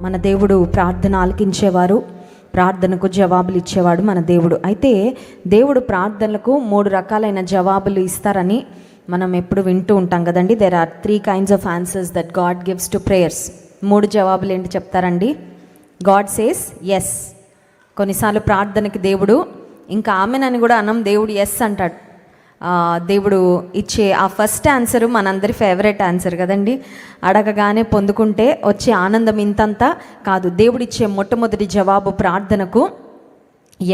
మన దేవుడు ప్రార్థన ఆలకించేవారు, ప్రార్థనకు జవాబులు ఇచ్చేవాడు మన దేవుడు. అయితే దేవుడు ప్రార్థనలకు 3 రకాలైన జవాబులు ఇస్తారని మనం ఎప్పుడు వింటూ ఉంటాం కదండి. There are 3 kinds of answers that God gives to prayers. 3 జవాబులు ఏంటి చెప్తారండి? God says yes. కొన్నిసార్లు ప్రార్థనకి దేవుడు ఇంకా ఆమెనని కూడా అనం, దేవుడు ఎస్ అంటాడు. దేవుడు ఇచ్చే ఆ ఫస్ట్ ఆన్సరు మనందరి ఫేవరెట్ ఆన్సర్ కదండి. అడగగానే పొందుకుంటే వచ్చే ఆనందం ఇంతంతా కాదు. దేవుడు ఇచ్చే మొట్టమొదటి జవాబు ప్రార్థనకు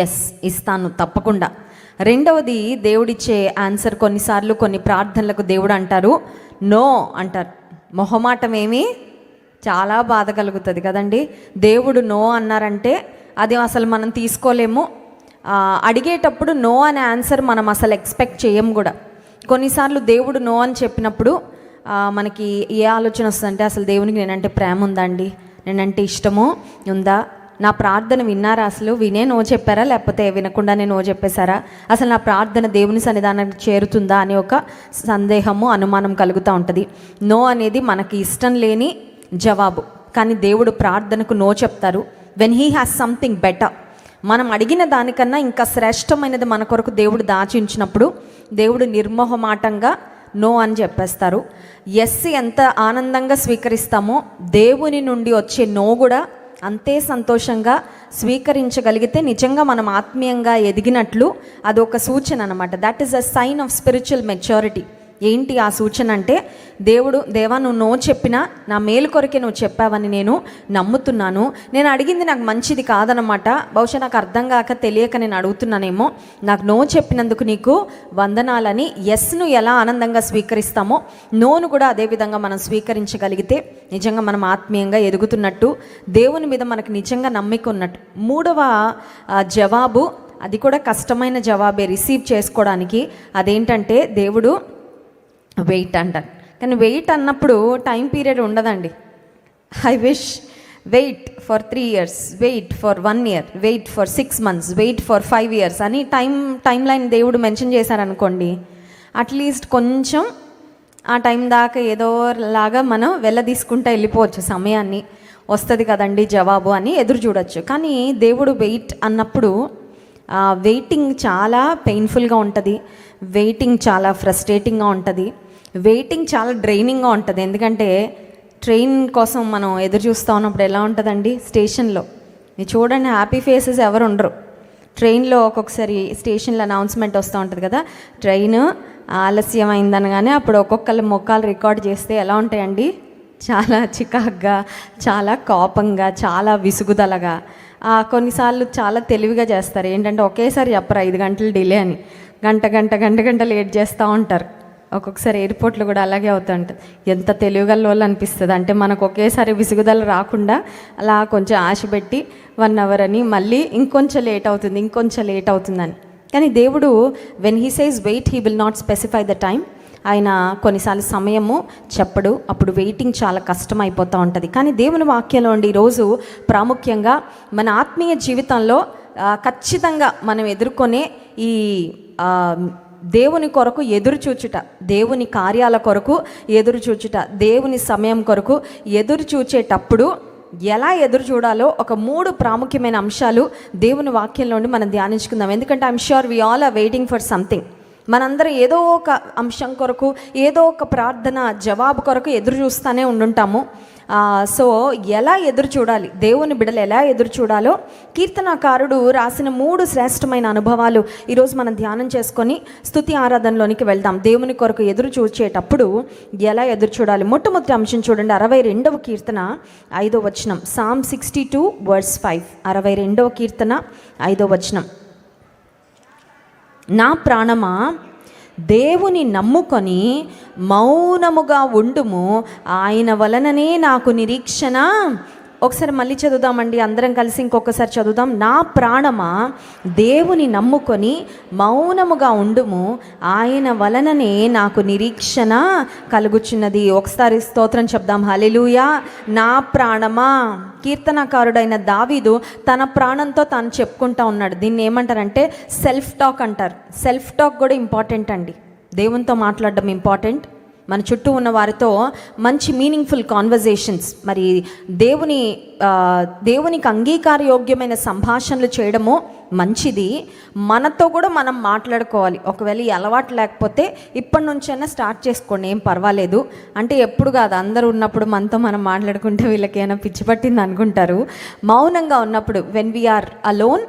ఎస్, ఇస్తాను తప్పకుండా. రెండవది దేవుడిచ్చే ఆన్సర్ కొన్నిసార్లు కొన్ని ప్రార్థనలకు దేవుడు అంటారు నో అంటారు. మొహమాటం ఏమీ చాలా బాధ కలుగుతుంది కదండి. దేవుడు నో అన్నారంటే అది అసలు మనం తీసుకోలేము. అడిగేటప్పుడు నో అనే ఆన్సర్ మనం అసలు ఎక్స్పెక్ట్ చేయం కూడా. కొన్నిసార్లు దేవుడు నో అని చెప్పినప్పుడు మనకి ఏ ఆలోచన వస్తుందంటే, అసలు దేవునికి నేనంటే ప్రేమ ఉందా అండి, నేనంటే ఇష్టమో ఉందా, నా ప్రార్థన విన్నారా, అసలు వినే నో చెప్పారా, లేకపోతే వినకుండానే నో చెప్పేశారా, అసలు నా ప్రార్థన దేవుని సన్నిధానానికి చేరుతుందా అనే ఒక సందేహము, అనుమానం కలుగుతూ ఉంటుంది. నో అనేది మనకి ఇష్టం లేని జవాబు. కానీ దేవుడు ప్రార్థనకు నో చెప్తారు when he has something better. మనం అడిగిన దానికన్నా ఇంకా శ్రేష్టమైనది మన కొరకు దేవుడు దాచి ఉంచినప్పుడు దేవుడు నిర్మోహమాటంగా నో అని చెప్పేస్తారు. ఎస్ ఎంత ఆనందంగా స్వీకరిస్తామో దేవుని నుండి వచ్చే నో కూడా అంతే సంతోషంగా స్వీకరించగలిగితే నిజంగా మనం ఆత్మీయంగా ఎదిగినట్లు అదొక సూచన అనమాట. That is a sign of spiritual maturity. ఏంటి ఆ సూచన అంటే, దేవా నువ్వు నో చెప్పినా నా మేలు కొరకే నువ్వు చెప్పావని నేను నమ్ముతున్నాను. నేను అడిగింది నాకు మంచిది కాదనమాట, బహుశా నాకు అర్థం కాక తెలియక నేను అడుగుతున్నానేమో, నాకు నో చెప్పినందుకు నీకు వందనాలని ఎస్ను ఎలా ఆనందంగా స్వీకరిస్తామో నోను కూడా అదేవిధంగా మనం స్వీకరించగలిగితే నిజంగా మనం ఆత్మీయంగా ఎదుగుతున్నట్టు, దేవుని మీద మనకు నిజంగా నమ్మిక ఉన్నట్టు. 3వ జవాబు, అది కూడా కష్టమైన జవాబే రిసీవ్ చేసుకోవడానికి. అదేంటంటే దేవుడు వెయిట్ అంటారు. కానీ వెయిట్ అన్నప్పుడు టైం పీరియడ్ ఉండదండి. I wish wait for 3 years, wait for 1 year, wait for 6 months, wait for 5 years అని టైం లైన్ దేవుడు మెన్షన్ చేశారనుకోండి, అట్లీస్ట్ కొంచెం ఆ టైం దాకా ఏదో లాగా మనం తీసుకుంటూ వెళ్ళిపోవచ్చు, సమయాన్ని వస్తుంది కదండి జవాబు అని ఎదురు చూడొచ్చు. కానీ దేవుడు వెయిట్ అన్నప్పుడు వెయిటింగ్ చాలా పెయిన్ఫుల్గా ఉంటుంది, వెయిటింగ్ చాలా ఫ్రస్ట్రేటింగ్గా ఉంటుంది, వెయిటింగ్ చాలా డ్రైనింగ్గా ఉంటుంది. ఎందుకంటే ట్రైన్ కోసం మనం ఎదురు చూస్తూ ఉన్నప్పుడు ఎలా ఉంటుందండి, స్టేషన్లో మీరు చూడండి, హ్యాపీ ఫేసెస్ ఎవరు ఉండరు. ట్రైన్లో ఒక్కొక్కసారి స్టేషన్లో అనౌన్స్మెంట్ వస్తూ ఉంటుంది కదా, ట్రైన్ ఆలస్యం అయిందనగానే అప్పుడు ఒక్కొక్కళ్ళ మొక్కలు రికార్డ్ చేస్తే ఎలా ఉంటాయండి, చాలా చికాగ్గా, చాలా కోపంగా, చాలా విసుగుదలగా. కొన్నిసార్లు చాలా తెలివిగా చేస్తారు. ఏంటంటే ఒకేసారి చెప్పరు 5 గంటలు డిలే అని, గంట లేట్ చేస్తూ ఉంటారు. ఒక్కొక్కసారి ఎయిర్పోర్ట్లో కూడా అలాగే అవుతూ ఉంటుంది. ఎంత తెలివిగల వాళ్ళు అనిపిస్తుంది అంటే, మనకు ఒకేసారి విసుగుదల రాకుండా అలా కొంచెం ఆశ పెట్టి 1 hour అని, మళ్ళీ ఇంకొంచెం లేట్ అవుతుందని. కానీ దేవుడు when he says wait, he will not specify the time. ఆయన కొన్నిసార్లు సమయము చెప్పడు, అప్పుడు వెయిటింగ్ చాలా కష్టం అయిపోతూ ఉంటుంది. కానీ దేవుని వాక్యంలో ఉండి ఈరోజు ప్రాముఖ్యంగా మన ఆత్మీయ జీవితంలో ఖచ్చితంగా మనం ఎదుర్కొనే ఈ దేవుని కొరకు ఎదురు చూచుట, దేవుని కార్యాల కొరకు ఎదురు చూచుట, దేవుని సమయం కొరకు ఎదురు చూచేటప్పుడు ఎలా ఎదురు చూడాలో ఒక 3 ప్రాముఖ్యమైన అంశాలు దేవుని వాక్యంలోండి మనం ధ్యానించుకుందాం. ఎందుకంటే I'm sure we all are waiting for something. మనందరం ఏదో ఒక అంశం కొరకు, ఏదో ఒక ప్రార్థన జవాబు కొరకు ఎదురు చూస్తూనే ఉండుంటాము. సో ఎలా ఎదురు చూడాలి, దేవుని బిడ్డలు ఎలా ఎదురు చూడాలో కీర్తనాకారుడు రాసిన 3 శ్రేష్టమైన అనుభవాలు ఈరోజు మనం ధ్యానం చేసుకొని స్తుతి ఆరాధనలోనికి వెళ్దాం. దేవుని కొరకు ఎదురు చూచేటప్పుడు ఎలా ఎదురు చూడాలి. మొట్టమొదటి అంశం చూడండి, 62వ కీర్తన 5వ వచనం. Psalm 62 verse 5. 62వ కీర్తన 5వ వచనం. నా ప్రాణమా దేవుని నమ్ముకొని మౌనముగా ఉండుము, ఆయన వలననే నాకు నిరీక్షణ. ఒకసారి మళ్ళీ చదువుదామండి, అందరం కలిసి ఇంకొకసారి చదువుదాం. నా ప్రాణమా దేవుని నమ్ముకొని మౌనముగా ఉండుము, ఆయన వలననే నాకు నిరీక్షణ కలుగుచున్నది. ఒకసారి స్తోత్రం చెప్దాం, హల్లెలూయా. నా ప్రాణమా, కీర్తనకారుడైన దావీదు తన ప్రాణంతో తాను చెప్పుకుంటా ఉన్నాడు. దీన్ని ఏమంటారంటే సెల్ఫ్ టాక్ అంటారు. సెల్ఫ్ టాక్ కూడా ఇంపార్టెంట్ అండి. దేవునితో మాట్లాడడం ఇంపార్టెంట్, మన చుట్టూ ఉన్న వారితో మంచి మీనింగ్ఫుల్ కాన్వర్జేషన్స్, మరి దేవునికి అంగీకారయోగ్యమైన సంభాషణలు చేయడము మంచిది. మనతో కూడా మనం మాట్లాడుకోవాలి. ఒకవేళ ఈ అలవాటు లేకపోతే ఇప్పటి నుంచైనా స్టార్ట్ చేసుకోండి, ఏం పర్వాలేదు. అంటే ఎప్పుడు కాదు, అందరూ ఉన్నప్పుడు మనతో మనం మాట్లాడుకుంటే వీళ్ళకి ఏమైనా పిచ్చి పట్టింది అనుకుంటారు. మౌనంగా ఉన్నప్పుడు, వెన్ వీఆర్ అలోన్,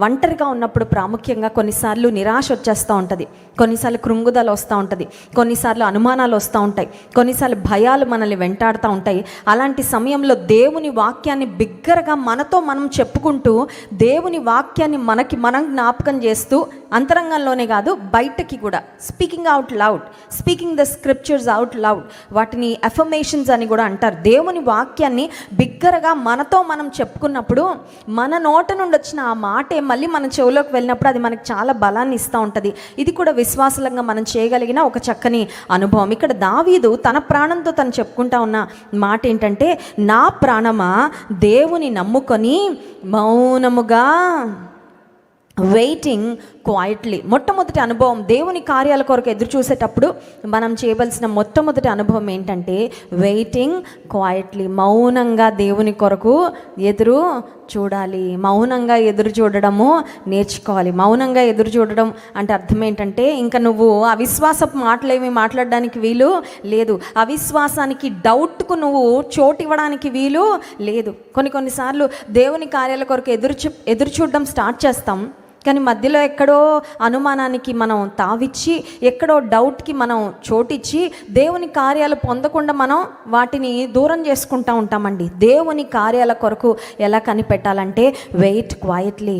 ఒంటరిగా ఉన్నప్పుడు ప్రాముఖ్యంగా కొన్నిసార్లు నిరాశ వచ్చేస్తూ ఉంటుంది, కొన్నిసార్లు కృంగుదల వస్తూ ఉంటుంది, కొన్నిసార్లు అనుమానాలు వస్తూ ఉంటాయి, కొన్నిసార్లు భయాలు మనల్ని వెంటాడుతూ ఉంటాయి. అలాంటి సమయంలో దేవుని వాక్యాన్ని బిగ్గరగా మనతో మనం చెప్పుకుంటూ, దేవుని వాక్యాన్ని మనం జ్ఞాపకం చేస్తూ, అంతరంగంలోనే కాదు బయటకి కూడా speaking out loud, speaking the scriptures out loud, వాటిని అఫర్మేషన్స్ అని కూడా అంటారు. దేవుని వాక్యాన్ని బిగ్గరగా మనతో మనం చెప్పుకున్నప్పుడు మన నోట నుండి వచ్చిన ఆ మాటే మళ్ళీ మన చెవులోకి వెళ్ళినప్పుడు అది మనకు చాలా బలాన్ని ఇస్తూ ఉంటుంది. ఇది కూడా విశ్వాసంగా మనం చేయగలిగిన ఒక చక్కని అనుభవం. ఇక్కడ దావీదు తన ప్రాణంతో తను చెప్పుకుంటా ఉన్న మాట ఏంటంటే, నా ప్రాణమా దేవుని నమ్ముకొని మౌనముగా వెయిటింగ్ క్వైట్లీ. మొట్టమొదటి అనుభవం, దేవుని కార్యాల కొరకు ఎదురు చూసేటప్పుడు మనం చేయవలసిన మొట్టమొదటి అనుభవం ఏంటంటే వెయిటింగ్ క్వైట్లీ. మౌనంగా దేవుని కొరకు ఎదురు చూడాలి, మౌనంగా ఎదురు చూడడము నేర్చుకోవాలి. మౌనంగా ఎదురు చూడడం అంటే అర్థం ఏంటంటే, ఇంకా నువ్వు అవిశ్వాసపు మాటలేమి మాట్లాడడానికి వీలు లేదు, అవిశ్వాసానికి డౌట్కు నువ్వు చోటు ఇవ్వడానికి వీలు లేదు. కొన్నిసార్లు దేవుని కార్యాల కొరకు ఎదురు చూడడం స్టార్ట్ చేస్తాం, కానీ మధ్యలో ఎక్కడో అనుమానానికి మనం తావిచ్చి, ఎక్కడో డౌట్కి మనం చోటిచ్చి దేవుని కార్యాలు పొందకుండా మనం వాటిని దూరం చేసుకుంటూ ఉంటామండి. దేవుని కార్యాల కొరకు ఎలా కనిపెట్టాలంటే వెయిట్ క్వైట్లీ,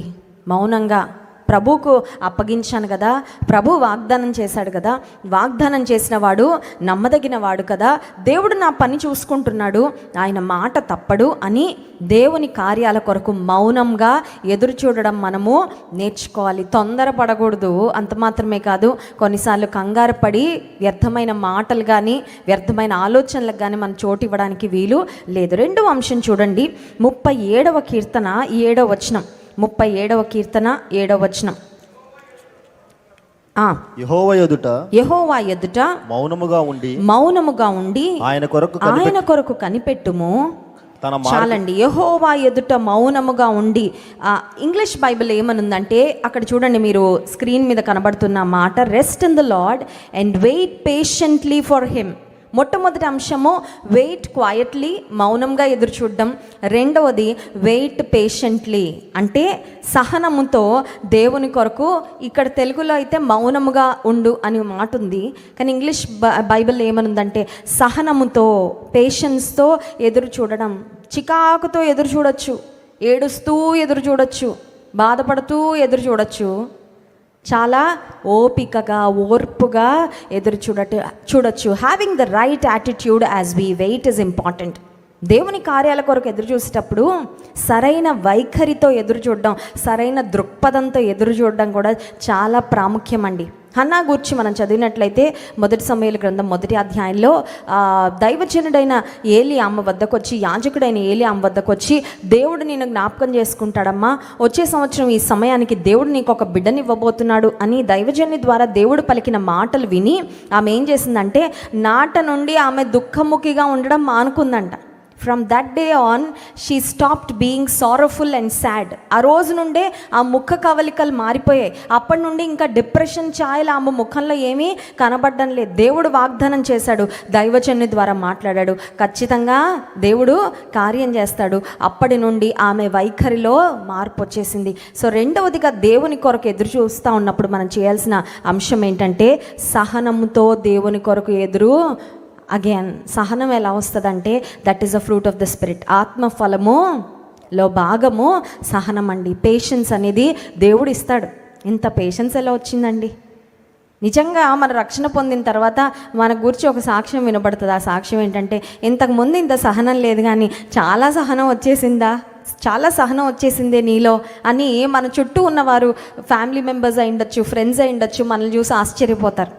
మౌనంగా. ప్రభువుకు అప్పగించాను కదా, ప్రభు వాగ్దానం చేశాడు కదా, వాగ్దానం చేసిన వాడు నమ్మదగిన వాడు కదా, దేవుడు నా పని చూసుకుంటున్నాడు, ఆయన మాట తప్పడు అని దేవుని కార్యాల కొరకు మౌనంగా ఎదురు చూడడం మనము నేర్చుకోవాలి. తొందరపడకూడదు. అంత మాత్రమే కాదు, కొన్నిసార్లు కంగారు పడి వ్యర్థమైన మాటలు కానీ వ్యర్థమైన ఆలోచనలకు కానీ మనం చోటు ఇవ్వడానికి వీలు లేదు. రెండవ అంశం చూడండి, 37వ కీర్తన 7వ వచనం. 37వ కీర్తన 7వ వచనం. యెహోవా ఎదుట మౌనముగా ఉండి ఆయన కొరకు కనిపెట్టుము. చాలండి, యెహోవా ఎదుట మౌనముగా ఉండి. ఇంగ్లీష్ బైబిల్ ఏమనుందంటే, అక్కడ చూడండి, మీరు స్క్రీన్ మీద కనబడుతున్న మాట, rest in the lord and wait patiently for him. మొట్టమొదటి అంశము వెయిట్ క్వైట్లీ, మౌనంగా ఎదురు చూడడం. రెండవది వెయిట్ పేషెంట్లీ, అంటే సహనముతో దేవుని కొరకు. ఇక్కడ తెలుగులో అయితే మౌనముగా ఉండు అని మాట ఉంది, కానీ ఇంగ్లీష్ బైబిల్ ఏమనుందంటే సహనముతో, పేషెన్స్తో ఎదురు చూడడం. చికాకుతో ఎదురు చూడొచ్చు, ఏడుస్తూ ఎదురు చూడొచ్చు, బాధపడుతూ ఎదురు చూడొచ్చు, చాలా ఓపికగా ఓర్పుగా ఎదురు చూడొచ్చు. Having the right attitude as we weight is important. దేవుని కార్యాల కొరకు ఎదురు చూసేటప్పుడు సరైన వైఖరితో ఎదురు చూడడం, సరైన దృక్పథంతో ఎదురు చూడడం కూడా చాలా ప్రాముఖ్యం అండి. హన్నా గూర్చి మనం చదివినట్లయితే 1 సమూయేలు గ్రంథం 1వ అధ్యాయంలో దైవజనుడైన ఏలి అమ్మ వద్దకు వచ్చి, యాజకుడైన ఏలి అమ్మ వద్దకు వచ్చి, దేవుడు నేను జ్ఞాపకం చేసుకుంటాడమ్మా, వచ్చే సంవత్సరం ఈ సమయానికి దేవుడు నీకు ఒక బిడ్డని ఇవ్వబోతున్నాడు అని దైవజనుని ద్వారా దేవుడు పలికిన మాటలు విని ఆమె ఏం చేసిందంటే, నాట నుండి ఆమె దుఃఖముఖిగా ఉండడం మానుకుందంట. From that day on she stopped being sorrowful and sad. ఆ రోజు నుండే ఆ ముఖ కవలికలు మారిపోయాయి. అప్పటి నుండి ఇంకా డిప్రెషన్ ఛాయలు ఆమె ముఖంలో ఏమీ కనబడడం లేదు. దేవుడు వాగ్దానం చేశాడు, దైవజనుని ద్వారా మాట్లాడాడు, ఖచ్చితంగా దేవుడు కార్యం చేస్తాడు. అప్పటి నుండి ఆమె వైఖరిలో మార్పు వచ్చేసింది. సో రెండవదిగా దేవుని కొరకు ఎదురు చూస్తూ ఉన్నప్పుడు మనం చేయాల్సిన అంశం ఏంటంటే సహనముతో దేవుని కొరకు ఎదురు. అగైన్ సహనం ఎలా వస్తుందంటే, that is a fruit of the spirit. ఆత్మఫలములో భాగము సహనం అండి. పేషెన్స్ అనేది దేవుడు ఇస్తాడు. ఇంత పేషెన్స్ ఎలా వచ్చిందండి? నిజంగా మన రక్షణ పొందిన తర్వాత మన గురించి ఒక సాక్ష్యం వినబడుతుంది. ఆ సాక్ష్యం ఏంటంటే, ఇంతకుముందు ఇంత సహనం లేదు కానీ చాలా సహనం వచ్చేసిందా, చాలా సహనం వచ్చేసిందే నీలో అని మన చుట్టూ ఉన్నవారు, ఫ్యామిలీ మెంబర్స్ అయి ఉండొచ్చు, ఫ్రెండ్స్ అయి ఉండొచ్చు, మనల్ని చూసి ఆశ్చర్యపోతారు.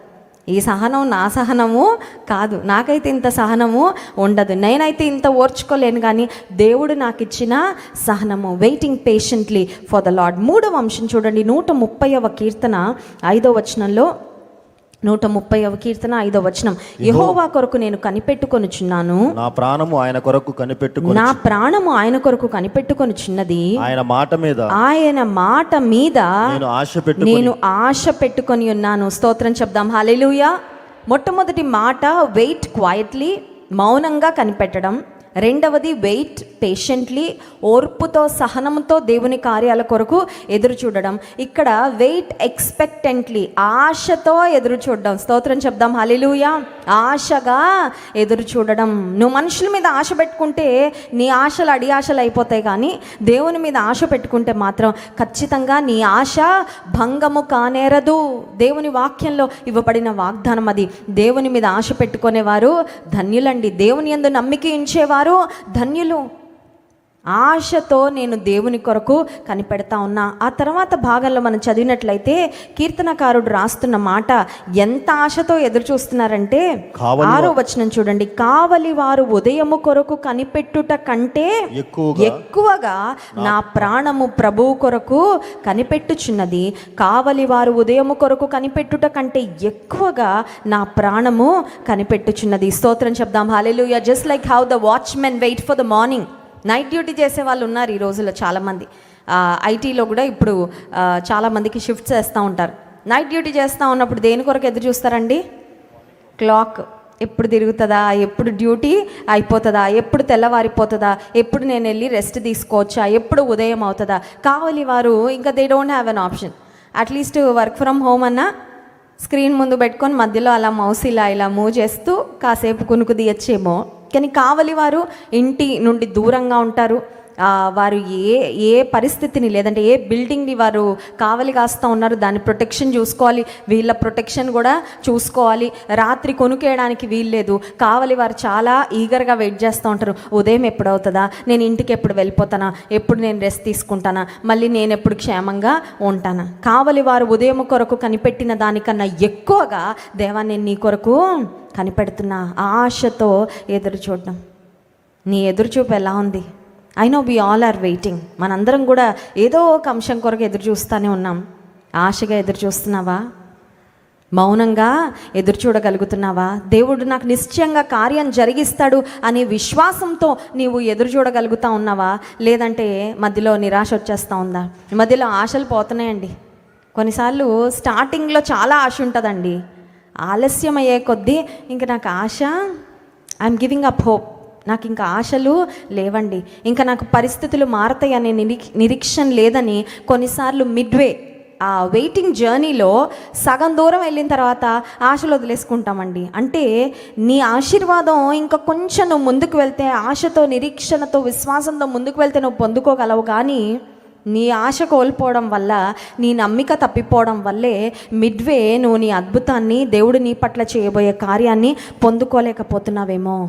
ఈ సహనం నా సహనము కాదు, నాకైతే ఇంత సహనము ఉండదు, నేనైతే ఇంత ఓర్చుకోలేను, కానీ దేవుడు నాకు ఇచ్చిన సహనము. Waiting patiently for the lord. 3వ అంశం చూడండి, 130వ కీర్తన 5వ వచనంలో 130వ కీర్తన 5వ వచనం, యెహోవా కొరకు నేను కనిపెట్టుకొనుచున్నాను, నా ప్రాణము ఆయన కొరకు కనిపెట్టుకొని, నా ప్రాణము ఆయన కొరకు కనిపెట్టుకొనుచున్నది, ఆయన మాట మీద ఆయన మాట మీద నేను ఆశ పెట్టుకొని ఉన్నాను. స్తోత్రం చెప్దాం, హల్లెలూయా. మొట్టమొదటి మాట వెయిట్ క్వైట్లీ, మౌనంగా కనిపెట్టడం. రెండవది వెయిట్ పేషెంట్లీ, ఓర్పుతో సహనంతో దేవుని కార్యాల కొరకు ఎదురు చూడడం. ఇక్కడ వెయిట్ ఎక్స్పెక్టెంట్లీ, ఆశతో ఎదురు చూడడం. స్తోత్రం చెప్దాం, హల్లెలూయా. ఆశగా ఎదురు చూడడం. నువ్వు మనుషుల మీద ఆశ పెట్టుకుంటే నీ ఆశలు అడియాశలు అయిపోతాయి, కానీ దేవుని మీద ఆశ పెట్టుకుంటే మాత్రం ఖచ్చితంగా నీ ఆశ భంగము కానేరదు. దేవుని వాక్యంలో ఇవ్వబడిన వాగ్దానం అది. దేవుని మీద ఆశ పెట్టుకునేవారు ధన్యులండి. దేవుని యందు నమ్మిక ఉంచేవారు ధన్యులు. ఆశతో నేను దేవుని కొరకు కనిపెడతా ఉన్నా. ఆ తర్వాత భాగంలో మనం చదివినట్లయితే కీర్తనకారుడు రాస్తున్న మాట ఎంత ఆశతో ఎదురు చూస్తున్నారంటే 6వ వచనం చూడండి, కావలి వారు ఉదయము కొరకు కనిపెట్టుట కంటే ఎక్కువగా నా ప్రాణము ప్రభువు కొరకు కనిపెట్టుచున్నది. కావలి వారు ఉదయము కొరకు కనిపెట్టుట కంటే ఎక్కువగా నా ప్రాణము కనిపెట్టుచున్నది. స్తోత్రం చెప్దాం, హల్లెలూయా. Just like how the watchman wait for the morning. Night duty చేసే వాళ్ళు ఉన్నారు ఈ రోజుల్లో చాలామంది. ఐటీలో కూడా ఇప్పుడు చాలామందికి షిఫ్ట్స్ వేస్తూ ఉంటారు. నైట్ డ్యూటీ చేస్తూ ఉన్నప్పుడు దేని కొరకు ఎదురు చూస్తారండి? క్లాక్ ఎప్పుడు తిరుగుతుందా, ఎప్పుడు డ్యూటీ అయిపోతుందా, ఎప్పుడు తెల్లవారిపోతుందా, ఎప్పుడు నేను వెళ్ళి రెస్ట్ తీసుకోవచ్చా, ఎప్పుడు ఉదయం అవుతుందా. కావాలి వారు ఇంకా they don't have an option. At least work from home అన్నా స్క్రీన్ ముందు పెట్టుకొని మధ్యలో అలా మౌస్ ఇలా మూవ్ చేస్తూ కాసేపు కునుకు తీయచ్చేమో. కానీ కావలి వారు ఇంటి నుండి దూరంగా ఉంటారు. వారు ఏ పరిస్థితిని, లేదంటే ఏ బిల్డింగ్ని వారు కావలి కాస్తూ ఉన్నారు, దాని ప్రొటెక్షన్ చూసుకోవాలి, వీళ్ళ ప్రొటెక్షన్ కూడా చూసుకోవాలి. రాత్రి కొనుకేయడానికి వీల్లేదు. కావలి వారు చాలా ఈగర్గా వెయిట్ చేస్తూ ఉంటారు. ఉదయం ఎప్పుడు అవుతుందా, నేను ఇంటికి ఎప్పుడు వెళ్ళిపోతానా, ఎప్పుడు నేను రెస్ట్ తీసుకుంటానా, మళ్ళీ నేను ఎప్పుడు క్షేమంగా ఉంటానా. కావలి వారు ఉదయం కొరకు కనిపెట్టిన దానికన్నా ఎక్కువగా దేవా నేను నీ కొరకు కనిపెడుతున్నా. ఆశతో ఎదురు చూడడం. నీ ఎదురుచూపు ఎలా ఉంది? I know we all are waiting. మనందరం కూడా ఏదో ఒక అంశం కొరకు ఎదురు చూస్తూనే ఉన్నాం. ఆశగా ఎదురు చూస్తున్నావా? మౌనంగా ఎదురు చూడగలుగుతున్నావా? దేవుడు నాకు నిశ్చయంగా కార్యం జరిగిస్తాడు అనే విశ్వాసంతో నీవు ఎదురు చూడగలుగుతా ఉన్నావా? లేదంటే మధ్యలో నిరాశ వచ్చేస్తూ ఉందా? మధ్యలో ఆశలు పోతున్నాయండి. కొన్నిసార్లు స్టార్టింగ్లో చాలా ఆశ ఉంటుందండి. ఆలస్యం అయ్యే కొద్దీ ఇంక నాకు ఆశ, ఐఎమ్ గివింగ్ అప్ హోప్, నాకు ఇంకా ఆశలు లేవండి, ఇంకా నాకు పరిస్థితులు మారతాయనే నిరీక్షణ లేదని కొన్నిసార్లు మిడ్వే ఆ వెయిటింగ్ జర్నీలో సగం దూరం వెళ్ళిన తర్వాత ఆశలు వదిలేసుకుంటామండి. అంటే నీ ఆశీర్వాదం ఇంకా కొంచెం నువ్వు ముందుకు వెళ్తే, ఆశతో నిరీక్షణతో విశ్వాసంతో ముందుకు వెళ్తే నువ్వు పొందుకోగలవు. కానీ నీ ఆశ కోల్పోవడం వల్ల, నీ నమ్మిక తప్పిపోవడం వల్లే మిడ్వే నువ్వు నీ అద్భుతాన్ని, దేవుడు నీ పట్ల చేయబోయే కార్యాన్ని పొందుకోలేకపోతున్నావేమో.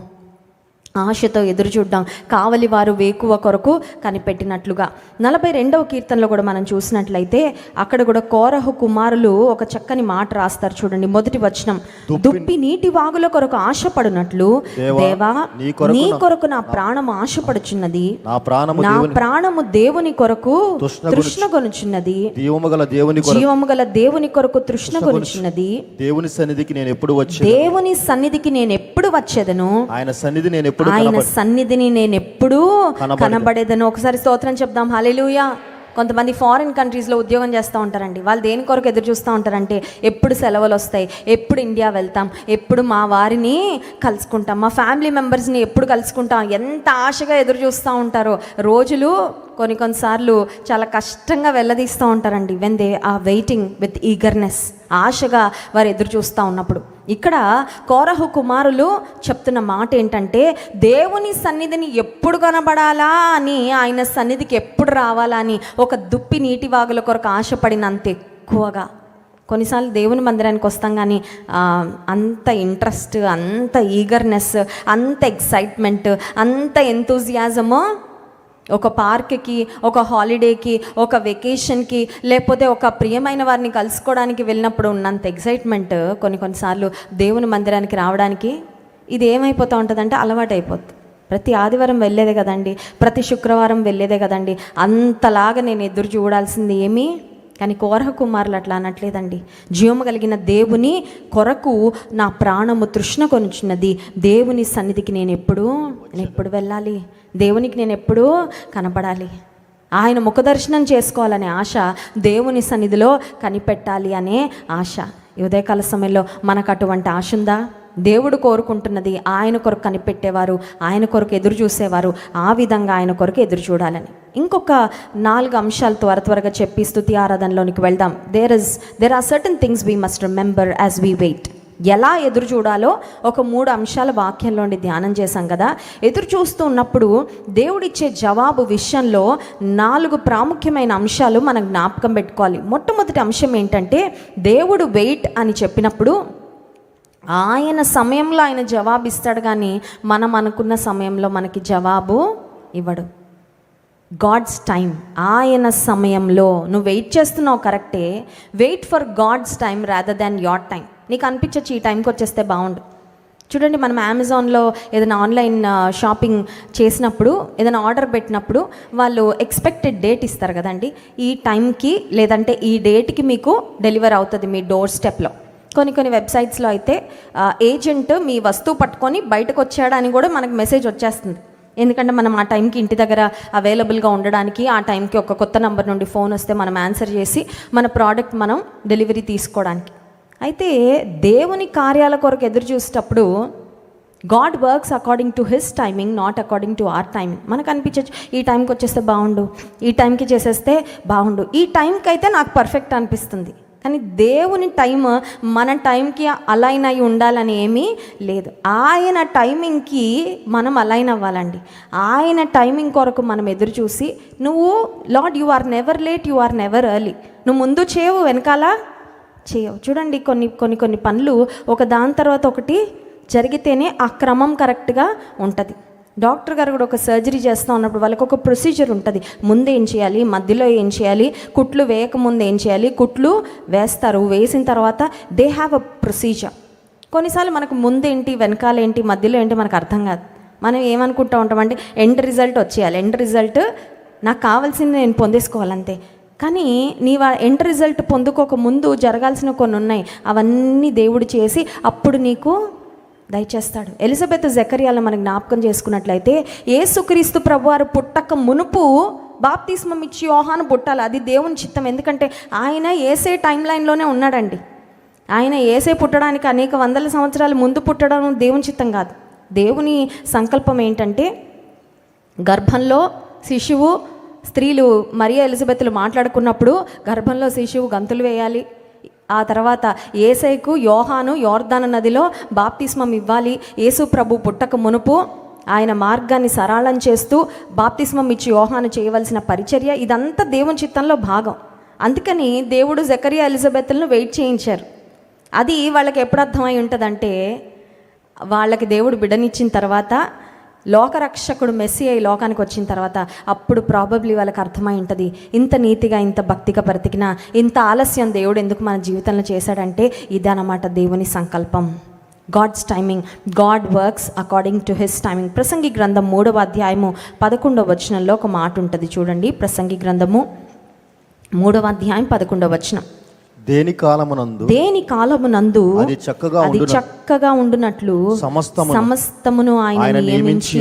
ఆశతో ఎదురు చూడ్డాం. కావలి వారు వేకువ కొరకు కనిపెట్టినట్లుగా 42వ కీర్తనలో కూడా మనం చూసినట్లయితే అక్కడ కూడా కోరహు కుమారులు ఒక చక్కని మాట రాస్తారు చూడండి. మొదటి వచనం, దుప్పి నీటి వాగుల కొరకు ఆశపడినట్లు దేవా నీ కొరకు నా ప్రాణము ఆశపడుచున్నది, నా ప్రాణము దేవుని కొరకు తృష్ణగొనుచున్నది, జీవము గల దేవుని కొరకు తృష్ణగొనుచున్నది. దేవుని సన్నిధికి నేను ఎప్పుడు వచ్చేదను, ఆయన సన్నిధిని నేను ఎప్పుడూ కనబడేదను. ఒకసారి స్తోత్రం చెప్దాం, హల్లెలూయా. కొంతమంది ఫారిన్ కంట్రీస్లో ఉద్యోగం చేస్తూ ఉంటారండి. వాళ్ళు దేని కొరకు ఎదురు చూస్తూ ఉంటారంటే ఎప్పుడు సెలవులు వస్తాయి, ఎప్పుడు ఇండియా వెళ్తాం, ఎప్పుడు మా వారిని కలుసుకుంటాం, మా ఫ్యామిలీ మెంబర్స్ని ఎప్పుడు కలుసుకుంటాం, ఎంత ఆశగా ఎదురు చూస్తూ ఉంటారో. రోజులు కొన్నిసార్లు చాలా కష్టంగా వెళ్ళదీస్తూ ఉంటారండి. When they are waiting with eagerness, ఆశగా వారు ఎదురు చూస్తూ ఉన్నప్పుడు. ఇక్కడ కోరహు కుమారులు చెప్తున్న మాట ఏంటంటే దేవుని సన్నిధిని ఎప్పుడు కనబడాలా అని, ఆయన సన్నిధికి ఎప్పుడు రావాలా అని ఒక దుప్పి నీటి వాగుల కొరకు ఆశపడినంత ఎక్కువగా. కొన్నిసార్లు దేవుని మందిరానికి వస్తాం కానీ అంత ఇంట్రెస్ట్, అంత ఈగర్నెస్, అంత ఎక్సైట్మెంట్, అంత ఎంతూజియాజము ఒక పార్క్కి, ఒక హాలిడేకి, ఒక వెకేషన్కి, లేకపోతే ఒక ప్రియమైన వారిని కలుసుకోవడానికి వెళ్ళినప్పుడు ఉన్నంత ఎక్సైట్మెంట్ కొన్నిసార్లు దేవుని మందిరానికి రావడానికి ఇది ఏమైపోతూ ఉంటుందంటే అలవాటు అయిపోతుంది. ప్రతి ఆదివారం వెళ్ళేదే కదండి, ప్రతి శుక్రవారం వెళ్ళేదే కదండి, అంతలాగా నేను ఎదురు చూడాల్సింది ఏమీ కానీ కోరహ కుమారులు అట్లా అనట్లేదండి. జీవము కలిగిన దేవుని కొరకు నా ప్రాణము తృష్ణ కొనుచున్నది, దేవుని సన్నిధికి నేను ఎప్పుడు వెళ్ళాలి, దేవునికి నేను ఎప్పుడు కనపడాలి, ఆయన ముఖదర్శనం చేసుకోవాలనే ఆశ, దేవుని సన్నిధిలో కనిపెట్టాలి అనే ఆశ. ఈ ఉదయకాల సమయంలో మనకు అటువంటి ఆశ ఉందా? దేవుడు కోరుకుంటున్నది ఆయన కొరకు కనిపెట్టేవారు, ఆయన కొరకు ఎదురు చూసేవారు, ఆ విధంగా ఆయన కొరకు ఎదురు చూడాలని. ఇంకొక 4 అంశాలు త్వరగా చెప్పి స్తుతి ఆరాధనలోనికి వెళ్దాం. There are certain things we must remember as we wait. ఎలా ఎదురు చూడాలో ఒక 3 అంశాల వాక్యంలోని ధ్యానం చేశాం కదా. ఎదురు చూస్తూ ఉన్నప్పుడు దేవుడిచ్చే జవాబు విషయంలో 4 ప్రాముఖ్యమైన అంశాలు మనం జ్ఞాపకం పెట్టుకోవాలి. మొట్టమొదటి అంశం ఏంటంటే, దేవుడు వెయిట్ అని చెప్పినప్పుడు ఆయన సమయంలో ఆయన జవాబు ఇస్తాడు, కానీ మనం అనుకున్న సమయంలో మనకి జవాబు ఇవ్వడు. గాడ్స్ టైం, ఆయన సమయంలో నువ్వు వెయిట్ చేస్తున్నావు కరెక్టే. Wait for God's time rather than your time. నీకు అనిపించచ్చు ఈ టైంకి వచ్చేస్తే బాగుండు. చూడండి, మనం అమెజాన్లో ఏదైనా ఆన్లైన్ షాపింగ్ చేసినప్పుడు, ఏదైనా ఆర్డర్ పెట్టినప్పుడు వాళ్ళు ఎక్స్పెక్టెడ్ డేట్ ఇస్తారు కదండి. ఈ టైంకి లేదంటే ఈ డేట్కి మీకు డెలివర్ అవుతుంది మీ డోర్ స్టెప్లో. కొన్ని వెబ్సైట్స్లో అయితే ఏజెంట్ మీ వస్తువు పట్టుకొని బయటకు వచ్చాడని కూడా మనకు మెసేజ్ వచ్చేస్తుంది. ఎందుకంటే మనం ఆ టైంకి ఇంటి దగ్గర అవైలబుల్గా ఉండడానికి, ఆ టైంకి ఒక కొత్త నెంబర్ నుండి ఫోన్ వస్తే మనం ఆన్సర్ చేసి మన ప్రోడక్ట్ మనం డెలివరీ తీసుకోవడానికి. అయితే దేవుని కార్యాల కొరకు ఎదురు చూసేటప్పుడు God works according to his timing, not according to our timing. మనకు అనిపించచ్చు ఈ టైంకి వచ్చేస్తే బాగుండు, ఈ టైంకి చేసేస్తే బాగుండు, ఈ టైంకి అయితే నాకు పర్ఫెక్ట్ అనిపిస్తుంది. కానీ దేవుని టైం మన టైంకి అలైన్ అయి ఉండాలని ఏమీ లేదు. ఆయన టైమింగ్కి మనం అలైన్ అవ్వాలండి. ఆయన టైమింగ్ కొరకు మనం ఎదురు చూసి, నువ్వు lord you are never late, you are never early. నువ్వు ముందు చేయవు, వెనకాల చేయవు. చూడండి, కొన్ని పనులు ఒక దాని తర్వాత ఒకటి జరిగితేనే ఆ క్రమం కరెక్ట్గా ఉంటుంది. డాక్టర్ గారు కూడా ఒక సర్జరీ చేస్తూ ఉన్నప్పుడు వాళ్ళకి ఒక ప్రొసీజర్ ఉంటుంది. ముందు ఏం చేయాలి, మధ్యలో ఏం చేయాలి, కుట్లు వేయకముందు ఏం చేయాలి, కుట్లు వేస్తారు, వేసిన తర్వాత దే హ్యావ్ అ ప్రొసీజర్. కొన్నిసార్లు మనకు ముందేంటి, వెనకాలేంటి, మధ్యలో ఏంటి మనకు అర్థం కాదు. మనం ఏమనుకుంటూ ఉంటామంటే ఎండ్ రిజల్ట్ వచ్చేయాలి, ఎండ్ రిజల్ట్ నాకు కావాల్సింది నేను పొందేసుకోవాలంతే. కానీ ఎండ్ రిజల్ట్ పొందుకోక ముందు జరగాల్సిన కొన్ని ఉన్నాయి, అవన్నీ దేవుడు చేసి అప్పుడు నీకు దయచేస్తాడు. ఎలిజబెత్ జకర్యాలను మనం జ్ఞాపకం చేసుకున్నట్లయితే, యేసుక్రీస్తు ప్రభువారు పుట్టక మునుపు బాప్తిస్మం ఇచ్చి యోహాను పుట్టాలి, అది దేవుని చిత్తం. ఎందుకంటే ఆయన యేసే టైం లైన్లోనే ఉన్నాడండి. ఆయన యేసే పుట్టడానికి అనేక వందల సంవత్సరాల ముందు పుట్టడం దేవుని చిత్తం కాదు. దేవుని సంకల్పం ఏంటంటే, గర్భంలో శిశువు, స్త్రీలు మరియా ఎలిజబెత్లు మాట్లాడుకున్నప్పుడు గర్భంలో శిశువు గంతులు వేయాలి. ఆ తర్వాత యేసయ్యకు యోహాను యోర్దాను నదిలో బాప్తిస్మం ఇవ్వాలి. యేసు ప్రభు పుట్టక మునుపు ఆయన మార్గాన్ని సరళం చేస్తూ బాప్తిస్మం ఇచ్చి యోహాను చేయవలసిన పరిచర్య, ఇదంతా దేవుని చిత్తంలో భాగం. అందుకని దేవుడు జకరియా ఎలిజబెత్లను వెయిట్ చేయించారు. అది వాళ్ళకి ఎప్పుడు అర్థమై ఉంటుందంటే, వాళ్ళకి దేవుడు బిడ్డనిచ్చిన తర్వాత, లోకరక్షకుడు మెస్సియా ఈ లోకానికి వచ్చిన తర్వాత, అప్పుడు ప్రాబబ్లీ వాళ్ళకి అర్థమై ఉంటుంది, ఇంత నీతిగా ఇంత భక్తిగా బ్రతికినా ఇంత ఆలస్యం దేవుడు ఎందుకు మన జీవితంలో చేశాడంటే ఇదన్నమాట దేవుని సంకల్పం. God's timing, God works according to his timing. ప్రసంగి గ్రంథం 3వ అధ్యాయము 11వ వచనంలో ఒక మాట ఉంటుంది చూడండి. ప్రసంగి గ్రంథము 3వ అధ్యాయం 11వ వచనం. దేని కాలమునందు అది చక్కగా ఉండునట్లు సమస్తమును ఆయన నియమించి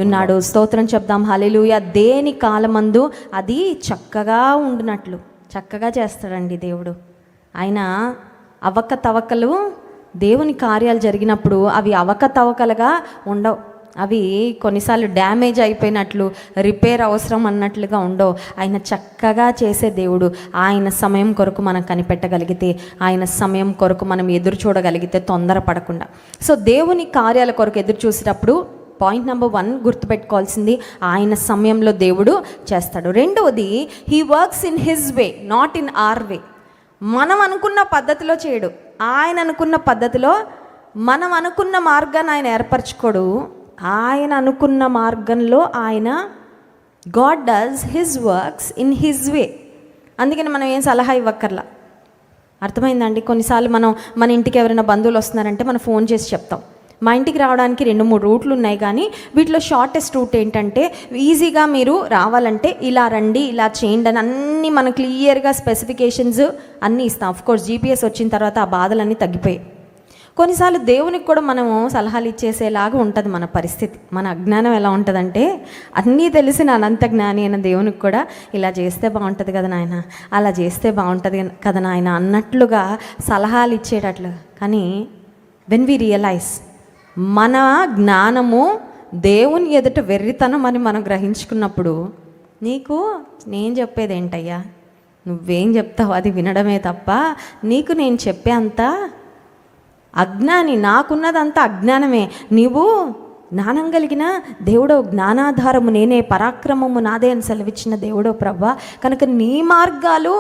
ఉన్నాడు. స్తోత్రం చెప్దాం, హల్లెలూయా. దేని కాలమందు అది చక్కగా ఉండునట్లు, చక్కగా చేస్తాడండి దేవుడు. ఆయన అవకతవకలు, దేవుని కార్యాలు జరిగినప్పుడు అవి అవకతవకలుగా ఉండవు. అవి కొన్నిసార్లు డ్యామేజ్ అయిపోయినట్లు, రిపేర్ అవసరం అన్నట్లుగా ఉండవు. ఆయన చక్కగా చేసే దేవుడు. ఆయన సమయం కొరకు మనం కనిపెట్టగలిగితే, ఆయన సమయం కొరకు మనం ఎదురు చూడగలిగితే తొందరపడకుండా. సో దేవుని కార్యాల కొరకు ఎదురు చూసేటప్పుడు పాయింట్ నెంబర్ 1 గుర్తుపెట్టుకోవాల్సింది, ఆయన సమయంలో దేవుడు చేస్తాడు. రెండవది, he works in his way, not in our way. మనం అనుకున్న పద్ధతిలో చేయడు, ఆయన అనుకున్న పద్ధతిలో. మనం అనుకున్న మార్గాన్ని ఆయన ఏర్పరచుకోడు, ఆయన అనుకున్న మార్గంలో ఆయన, God does his works in his వే. అందుకని మనం ఏం సలహా ఇవ్వక్కర్లా. అర్థమైందండి? కొన్నిసార్లు మన ఇంటికి ఎవరైనా బంధువులు వస్తున్నారంటే మనం ఫోన్ చేసి చెప్తాం, మా ఇంటికి రావడానికి 2-3 రూట్లు ఉన్నాయి, కానీ వీటిలో షార్టెస్ట్ రూట్ ఏంటంటే ఈజీగా మీరు రావాలంటే ఇలా రండి, ఇలా చేయండి అని అన్నీ మనం క్లియర్గా స్పెసిఫికేషన్స్ అన్నీ ఇస్తాం. ఆఫ్కోర్స్ జీపీఎస్ వచ్చిన తర్వాత ఆ బాధలన్నీ తగ్గిపోయాయి. కొన్నిసార్లు దేవునికి కూడా మనము సలహాలు ఇచ్చేసేలాగా ఉంటుంది మన పరిస్థితి. మన అజ్ఞానం ఎలా ఉంటుందంటే, అన్నీ తెలిసిన అనంత జ్ఞాని అయిన దేవునికి కూడా ఇలా చేస్తే బాగుంటుంది కదా నాయన, అలా చేస్తే బాగుంటుంది కదా నాయన అన్నట్లుగా సలహాలు ఇచ్చేటట్లు. కానీ వెన్ వి రియలైజ్ మన జ్ఞానము దేవుని ఎదుట వెర్రితనం అని మనం గ్రహించుకున్నప్పుడు, నీకు నేను చెప్పేది ఏంటయ్యా, నువ్వేం చెప్తావు అది వినడమే తప్ప నీకు నేను చెప్పే అంత అజ్ఞాని, నాకున్నదంతా అజ్ఞానమే. నీవు జ్ఞానం కలిగిన దేవుడో, జ్ఞానాధారము నేనే, పరాక్రమము నాదే అని సెలవిచ్చిన దేవుడో ప్రభా, కనుక నీ మార్గాలు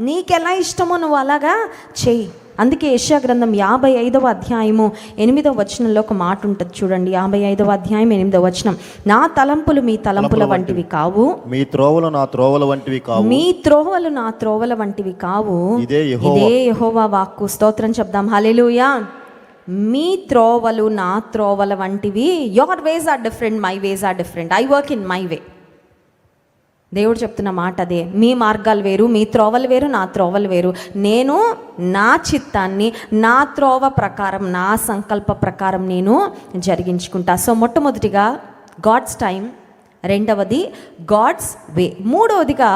నీకెలా ఇష్టమో నువ్వు అలాగా చెయ్యి. అందుకే యెషయా గ్రంథం 55వ అధ్యాయము 8వ వచనంలో ఒక మాట ఉంటుంది చూడండి. 55వ అధ్యాయం 8వ వచనం, నా తలంపులు మీ తలంపుల వంటివి కావు, మీ త్రోవలు నా త్రోవల వంటివి కావు, మీ త్రోవలు నా త్రోవల వంటివి కావు, ఇదే యెహోవా వాక్కు. స్తోత్రం చెప్దాం, హల్లెలూయా. మీ త్రోవలు నా త్రోవల వంటివి. Your ways are different, my ways are different, I work in my way. దేవుడు చెప్తున్న మాట అదే. మీ మార్గాలు వేరు, మీ త్రోవలు వేరు, నా త్రోవలు వేరు. నేను నా చిత్తాన్ని నా త్రోవ ప్రకారం, నా సంకల్ప ప్రకారం నేను జరిగించుకుంటా. సో మొట్టమొదటిగా గాడ్స్ టైం, రెండవది గాడ్స్ వే, మూడవదిగా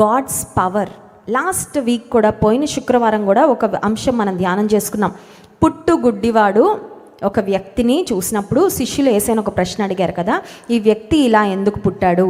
గాడ్స్ పవర్. లాస్ట్ వీక్ కూడా, పోయిన శుక్రవారం కూడా ఒక అంశం మనం ధ్యానం చేసుకున్నాం. పుట్టు గుడ్డివాడు ఒక వ్యక్తిని చూసినప్పుడు శిష్యులు యేసయ్యను ఒక ప్రశ్న అడిగారు కదా, ఈ వ్యక్తి ఇలా ఎందుకు పుట్టాడు,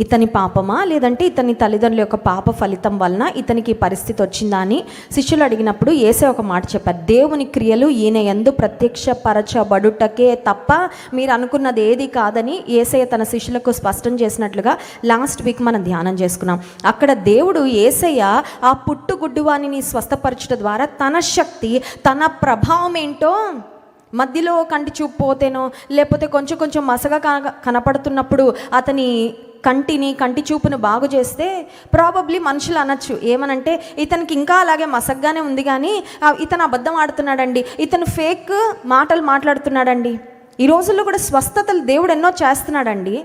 ఇతని పాపమా లేదంటే ఇతని తల్లిదండ్రుల యొక్క పాప ఫలితం వలన ఇతనికి పరిస్థితి వచ్చిందా అని శిష్యులు అడిగినప్పుడు యేసయ్య ఒక మాట చెప్పారు, దేవుని క్రియలు ఈయన యందు ప్రత్యక్షపరచబడుటకే తప్ప మీరు అనుకున్నది ఏది కాదని యేసయ్య తన శిష్యులకు స్పష్టం చేసినట్లుగా లాస్ట్ వీక్ మనం ధ్యానం చేసుకున్నాం. అక్కడ దేవుడు యేసయ్య ఆ పుట్టుగుడ్డువానిని స్వస్థపరచడం ద్వారా తన శక్తి, తన ప్రభావం ఏంటో, మధ్యలో కంటి చూపు పోతేనో లేకపోతే కొంచెం కొంచెం మసగా కనపడుతున్నప్పుడు అతని కంటి చూపును బాగు చేస్తే ప్రాబబ్లీ మనుషులు అనొచ్చు ఏమనంటే, ఇతనికి ఇంకా అలాగే మసగ్గానే ఉంది కానీ ఇతను అబద్ధం ఆడుతున్నాడండి, ఇతను ఫేక్ మాటలు మాట్లాడుతున్నాడండి. ఈ రోజుల్లో కూడా స్వస్థతలు దేవుడు ఎన్నో చేస్తున్నాడండి,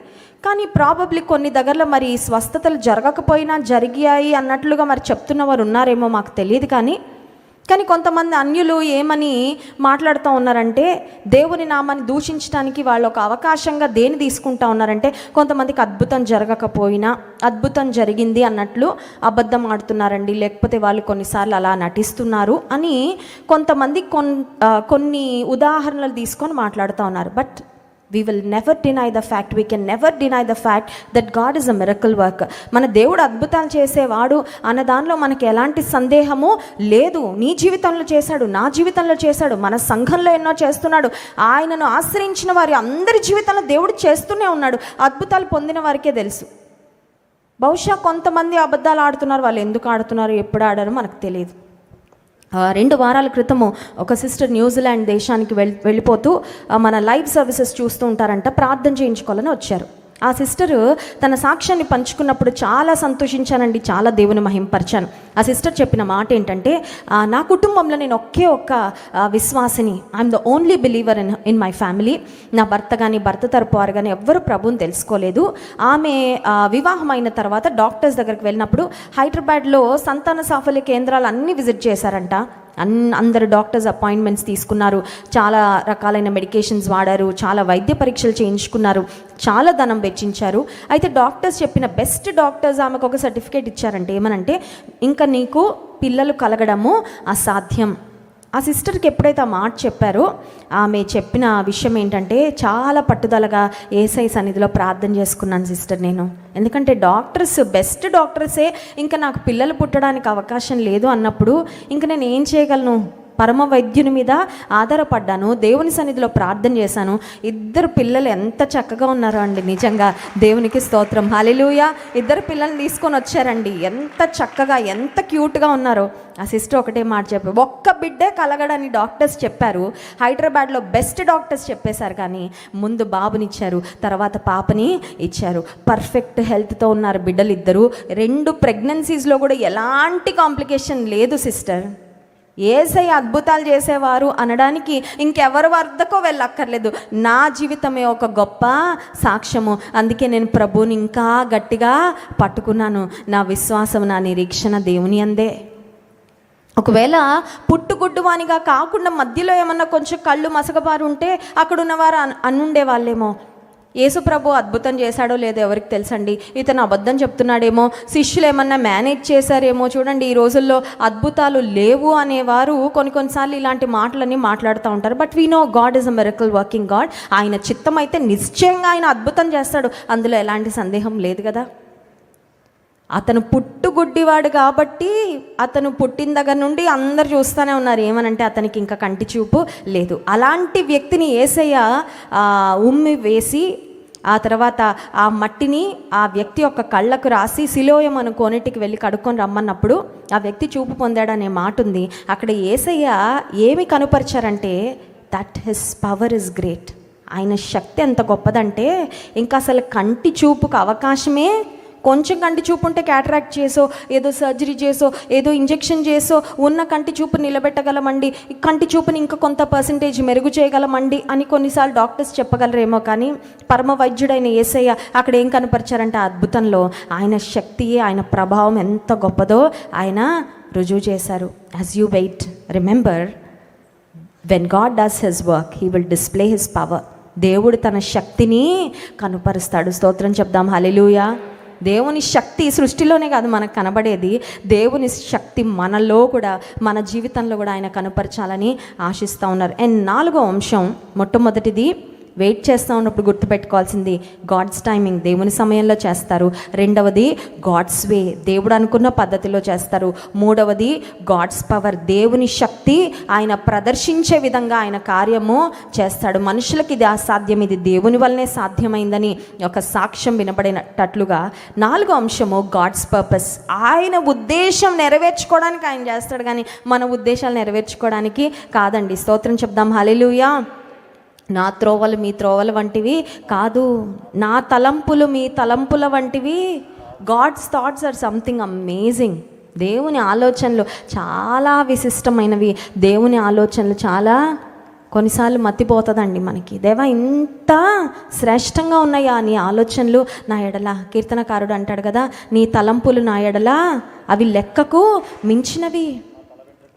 కానీ ప్రాబబ్లీ కొన్ని దగ్గరలో మరి స్వస్థతలు జరగకపోయినా జరిగాయి అన్నట్లుగా మరి చెప్తున్న వారు ఉన్నారేమో మాకు తెలియదు. కానీ కొంతమంది అన్యులు ఏమని మాట్లాడుతూ ఉన్నారంటే, దేవుని నామాన్ని దూషించడానికి వాళ్ళు ఒక అవకాశంగా దేని తీసుకుంటా ఉన్నారంటే, కొంతమందికి అద్భుతం జరగకపోయినా అద్భుతం జరిగింది అన్నట్లు అబద్ధం ఆడుతున్నారండి, లేకపోతే వాళ్ళు కొన్నిసార్లు అలా నటిస్తున్నారు అని కొంతమంది కొన్ని ఉదాహరణలు తీసుకొని మాట్లాడుతూ ఉన్నారు. But we will never deny the fact, we can never deny the fact that God is a miracle worker. మన దేవుడు అద్భుతాలు చేసేవాడు అన్న దానిలో మనకి ఎలాంటి సందేహము లేదు. నీ జీవితంలో చేశాడు, నా జీవితంలో చేశాడు, మన సంఘంలో ఎన్నో చేస్తున్నాడు. ఆయనను ఆశ్రయించిన వారి అందరి జీవితంలో దేవుడు చేస్తూనే ఉన్నాడు. అద్భుతాలు పొందిన వారికే తెలుసు. బహుశా కొంతమంది అబద్ధాలు ఆడుతున్నారు, వాళ్ళు ఎందుకు ఆడుతున్నారు, ఎప్పుడు ఆడారో మనకు తెలియదు. 2 వారాల క్రితము ఒక సిస్టర్ న్యూజిలాండ్ దేశానికి వెళ్ళిపోతూ మన లైవ్ సర్వీసెస్ చూస్తూ ఉంటారంట, ప్రార్థన చేయించుకోవాలని వచ్చారు. ఆ సిస్టరు తన సాక్ష్యాన్ని పంచుకున్నప్పుడు చాలా సంతోషించానండి, చాలా దేవుని మహింపరిచాను. ఆ సిస్టర్ చెప్పిన మాట ఏంటంటే, నా కుటుంబంలో నేను ఒక్క విశ్వాసిని, I'm the only believer in my family. నా భర్త కానీ భర్త తరపు వారు కానీ ఎవ్వరు ప్రభుని తెలుసుకోలేదు. ఆమె వివాహం అయిన తర్వాత డాక్టర్స్ దగ్గరికి వెళ్ళినప్పుడు హైదరాబాద్లో సంతాన సాఫల్య కేంద్రాలు అన్నీ విజిట్ చేశారంట. అందరు డాక్టర్స్ అపాయింట్మెంట్స్ తీసుకున్నారు, చాలా రకాలైన మెడికేషన్స్ వాడారు, చాలా వైద్య పరీక్షలు చేయించుకున్నారు, చాలా ధనం వెచ్చించారు. అయితే డాక్టర్స్ చెప్పిన బెస్ట్ డాక్టర్స్ ఆమెకు ఒక సర్టిఫికేట్ ఇచ్చారంటే, ఏమనంటే ఇంకా నీకు పిల్లలు కలగడము అసాధ్యం. ఆ సిస్టర్కి ఎప్పుడైతే ఆ మాట చెప్పారో ఆమె చెప్పిన విషయం ఏంటంటే, చాలా పట్టుదలగా యేసయ్య సన్నిధిలో ప్రార్థన చేసుకున్నాను సిస్టర్ నేను, ఎందుకంటే డాక్టర్స్ బెస్ట్ డాక్టర్సే ఇంకా నాకు పిల్లలు పుట్టడానికి అవకాశం లేదు అన్నప్పుడు ఇంకా నేను ఏం చేయగలను, పరమ వైద్యుని మీద ఆధారపడ్డాను, దేవుని సన్నిధిలో ప్రార్థన చేశాను. 2 పిల్లలు ఎంత చక్కగా ఉన్నారో అండి, నిజంగా దేవునికి స్తోత్రం, హల్లెలూయా. 2 పిల్లల్ని తీసుకొని వచ్చారండి, ఎంత చక్కగా ఎంత క్యూట్గా ఉన్నారో. ఆ సిస్టర్ ఒకటే మాట చెప్పారు, ఒక్క బిడ్డే కలగడని డాక్టర్స్ చెప్పారు, హైదరాబాద్లో బెస్ట్ డాక్టర్స్ చెప్పేశారు, కానీ ముందు బాబునిచ్చారు, తర్వాత పాపని ఇచ్చారు. పర్ఫెక్ట్ హెల్త్తో ఉన్నారు బిడ్డలు 2. 2 ప్రెగ్నెన్సీస్లో కూడా ఎలాంటి కాంప్లికేషన్ లేదు సిస్టర్. యేసయ్య అద్భుతాలు చేసేవారు అనడానికి ఇంకెవరి వద్దకో వెళ్ళక్కర్లేదు. నా జీవితమే ఒక గొప్ప సాక్ష్యము. అందుకే నేను ప్రభువుని ఇంకా గట్టిగా పట్టుకున్నాను. నా విశ్వాసం, నా నిరీక్షణ దేవుని అందే. ఒకవేళ పుట్టుగుడ్డువానిగా కాకుండా మధ్యలో ఏమన్నా కొంచెం కళ్ళు మసకబారు ఉంటే అక్కడ ఉన్నవారు అనుండే వాళ్ళేమో, యేసు ప్రభు అద్భుతం చేశాడో లేదో ఎవరికి తెలుసండి, ఇతను అబద్ధం చెప్తున్నాడేమో, శిష్యులు ఏమన్నా మేనేజ్ చేశారేమో. చూడండి, ఈ రోజుల్లో అద్భుతాలు లేవు అనేవారు కొన్నిసార్లు ఇలాంటి మాటలన్నీ మాట్లాడుతూ ఉంటారు. But we know God is a miracle working God. ఆయన చిత్తం అయితే నిశ్చయంగా ఆయన అద్భుతం చేస్తాడు, అందులో ఎలాంటి సందేహం లేదు కదా. అతను పుట్టుగుడ్డివాడు కాబట్టి అతను పుట్టిన దగ్గర నుండి అందరు చూస్తూనే ఉన్నారు. ఏమనంటే అతనికి ఇంకా కంటి చూపు లేదు. అలాంటి వ్యక్తిని యేసయ్య ఉమ్మి వేసి ఆ తర్వాత ఆ మట్టిని ఆ వ్యక్తి యొక్క కళ్ళకు రాసి సిలోయం అను కోనేటికి వెళ్ళి కడుక్కొని రమ్మన్నప్పుడు ఆ వ్యక్తి చూపు పొందాడనే మాట ఉంది. అక్కడ యేసయ్య ఏమి కనుపరిచారంటే that his power is great. ఆయన శక్తి ఎంత గొప్పదంటే ఇంకా అసలు కంటి చూపుకు అవకాశమే, కొంచెం కంటి చూపు ఉంటే క్యాటరాక్ట్ చేసో ఏదో సర్జరీ చేసో ఏదో ఇంజెక్షన్ చేసో ఉన్న కంటి చూపు నిలబెట్టగలమండి, కంటి చూపుని ఇంకా కొంత పర్సంటేజ్ మెరుగు చేయగలమండి అని కొన్నిసార్లు డాక్టర్స్ చెప్పగలరేమో. కానీ పరమ వైద్యుడైన యేసయ్య అక్కడ ఏం కనపరిచారంటే అద్భుతంలో ఆయన శక్తి, ఆయన ప్రభావం ఎంత గొప్పదో ఆయన రుజువు చేశారు. As you wait, remember when God does his work he will display his power. దేవుడు తన శక్తిని కనుపరుస్తాడు. స్తోత్రం చెప్దాం, హల్లెలూయా. దేవుని శక్తి సృష్టిలోనే కాదు మనకు కనబడేది, దేవుని శక్తి మనలో కూడా, మన జీవితంలో కూడా ఆయన కనపరచాలని ఆశిస్తూ ఉన్నారు. అండ్ 4వ అంశం, మొట్టమొదటిది వెయిట్ చేస్తూ ఉన్నప్పుడు గుర్తుపెట్టుకోవాల్సింది గాడ్స్ టైమింగ్, దేవుని సమయంలో చేస్తారు. 2వది గాడ్స్ వే, దేవుడు అనుకున్న పద్ధతిలో చేస్తారు. 3వది గాడ్స్ పవర్, దేవుని శక్తి ఆయన ప్రదర్శించే విధంగా ఆయన కార్యము చేస్తాడు. మనుషులకి ఇది అసాధ్యం, ఇది దేవుని వల్లనే సాధ్యమైందని ఒక సాక్ష్యం వినబడినట్లుగా 4వ అంశము గాడ్స్ పర్పస్, ఆయన ఉద్దేశం నెరవేర్చుకోవడానికి ఆయన చేస్తాడు, కానీ మన ఉద్దేశాలు నెరవేర్చుకోవడానికి కాదండి. స్తోత్రం చెప్దాం, హల్లెలూయా. నా త్రోవలు మీ త్రోవల వంటివి కాదు, నా తలంపులు మీ తలంపుల వంటివి. God's thoughts are something amazing. దేవుని ఆలోచనలు చాలా విశిష్టమైనవి. దేవుని ఆలోచనలు చాలా కొన్నిసార్లు మతిపోతుందండి మనకి. దేవా ఇంత శ్రేష్టంగా ఉన్నాయా నీ ఆలోచనలు నా ఎడల. కీర్తనకారుడు అంటాడు కదా, నీ తలంపులు నా ఎడల అవి లెక్కకు మించినవి.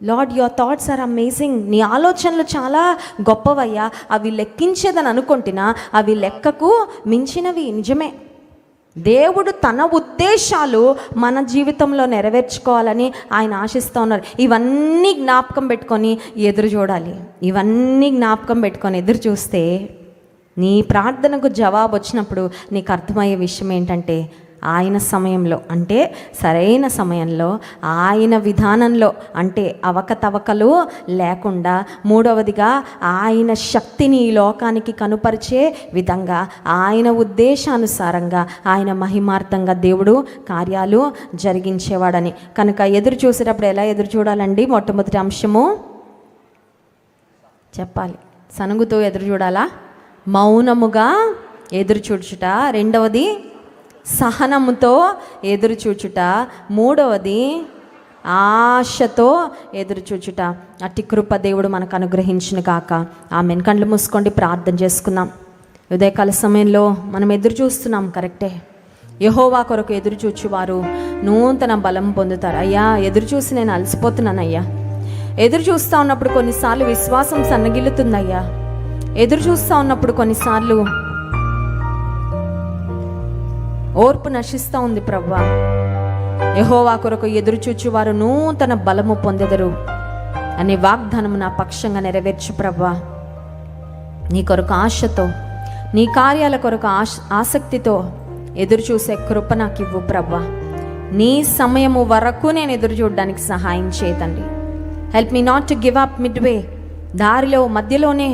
Lord, your thoughts are amazing. నీ ఆలోచనలు చాలా గొప్పవయ్యా, అవి లెక్కించేదని అనుకుంటున్నా, అవి లెక్కకు మించినవి. నిజమే, దేవుడు తన ఉద్దేశాలు మన జీవితంలో నెరవేర్చుకోవాలని ఆయన ఆశిస్తూ ఉన్నారు. ఇవన్నీ జ్ఞాపకం పెట్టుకొని ఎదురు చూడాలి. ఇవన్నీ జ్ఞాపకం పెట్టుకొని ఎదురు చూస్తే నీ ప్రార్థనకు జవాబు వచ్చినప్పుడు నీకు అర్థమయ్యే విషయం ఏంటంటే ఆయన సమయంలో, అంటే సరైన సమయంలో, ఆయన విధానంలో, అంటే అవకతవకలు లేకుండా, 3వదిగా ఆయన శక్తిని ఈ లోకానికి కనుపరిచే విధంగా, ఆయన ఉద్దేశానుసారంగా, ఆయన మహిమార్థంగా దేవుడు కార్యాలు జరిగించేవాడని. కనుక ఎదురు చూసేటప్పుడు ఎలా ఎదురు చూడాలండి? మొట్టమొదటి అంశము చెప్పాలి, సనుగుతో ఎదురు చూడాలా, మౌనముగా ఎదురు చూచుట. 2వది సహనముతో ఎదురు చూచుట. 3వది ఆశతో ఎదురు చూచుట. అట్టి కృప దేవుడు మనకు అనుగ్రహించును గాక. ఆమేన్. కళ్ళు మూసుకోండి, ప్రార్థన చేసుకుందాం. ఉదయకాల సమయంలో మనం ఎదురు చూస్తున్నాం, కరెక్టే. యెహోవా కొరకు ఎదురు చూచువారు నూతన బలం పొందుతారు. అయ్యా, ఎదురు చూసి నేను అలసిపోతున్నాను అయ్యా. ఎదురు చూస్తూ ఉన్నప్పుడు కొన్నిసార్లు విశ్వాసం సన్నగిల్లుతుందయ్యా. ఎదురు చూస్తూ ఉన్నప్పుడు కొన్నిసార్లు ఓర్పు నశిస్తూ ఉంది ప్రభువా. యెహోవా కొరకు ఎదురు చూచువారు నూతన బలము పొందెదరు అనే వాగ్దానము నా పక్షంగా నెరవేర్చు ప్రభువా. నీ కొరకు ఆశతో, నీ కార్యాల కొరకు ఆసక్తితో ఎదురు చూసే కృప నాకు ఇవ్వు ప్రభువా. నీ సమయము వరకు నేను ఎదురు చూడడానికి సహాయం చేయతండి. Help me not to give up midway. దారిలో మధ్యలోనే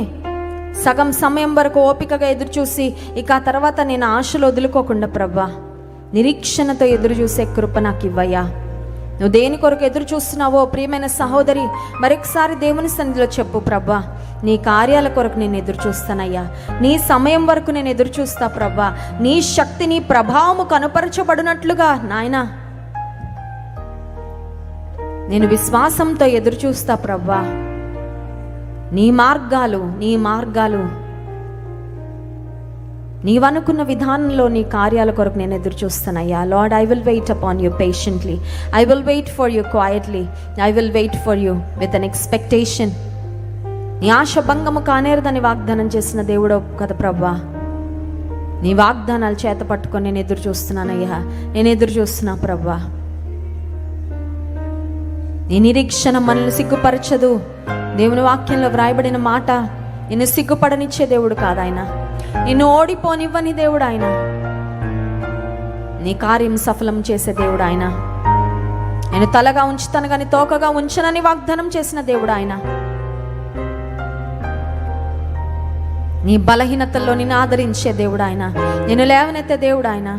సగం సమయం వరకు ఓపికగా ఎదురు చూసి ఇక ఆ తర్వాత నేను ఆశలు వదులుకోకుండా ప్రభువా, నిరీక్షణతో ఎదురు చూసే కృప నాకు ఇవ్వయ్యా. నువ్వు దేని కొరకు ఎదురు చూస్తున్నావో ప్రియమైన సహోదరి, మరొకసారి దేవుని సన్నిధిలో చెప్పు, ప్రభువా నీ కార్యాల కొరకు నేను ఎదురు చూస్తానయ్యా. నీ సమయం వరకు నేను ఎదురు చూస్తా ప్రభువా. నీ శక్తి, నీ ప్రభావము కనపరచబడినట్లుగా నాయనా నేను విశ్వాసంతో ఎదురు చూస్తా ప్రభా. నీ మార్గాలు నీవనుకున్న విధానంలో నీ కార్యాల కొరకు నేను ఎదురు చూస్తానయ్యా. Lord, I will wait upon you patiently. I will wait for you quietly. I will wait for you with an expectation. నీ ఆశ భంగము కానేరదని వాగ్దానం చేసిన దేవుడు కదా ప్రభా. నీ వాగ్దానాలు చేత పట్టుకొని నేను ఎదురు చూస్తున్నానయ్యా. నేను ఎదురు చూస్తున్నా ప్రభా. నీ నిరీక్షణ మనల్ని సిగ్గుపరచదు. దేవుని వాక్యంలో వ్రాయబడిన మాట నిన్ను సిగ్గుపడనిచ్చే దేవుడు కాదు ఆయన. నిన్ను ఓడిపోనివ్వని దేవుడు ఆయన. నీ కార్యం సఫలం చేసే దేవుడు ఆయన. నేను తలగా ఉంచుతాను కానీ తోకగా ఉంచనని వాగ్దానం చేసిన దేవుడు ఆయన. నీ బలహీనతల్లో నిన్ను ఆదరించే దేవుడు ఆయన. నేను లేవనెత్తే దేవుడు ఆయన.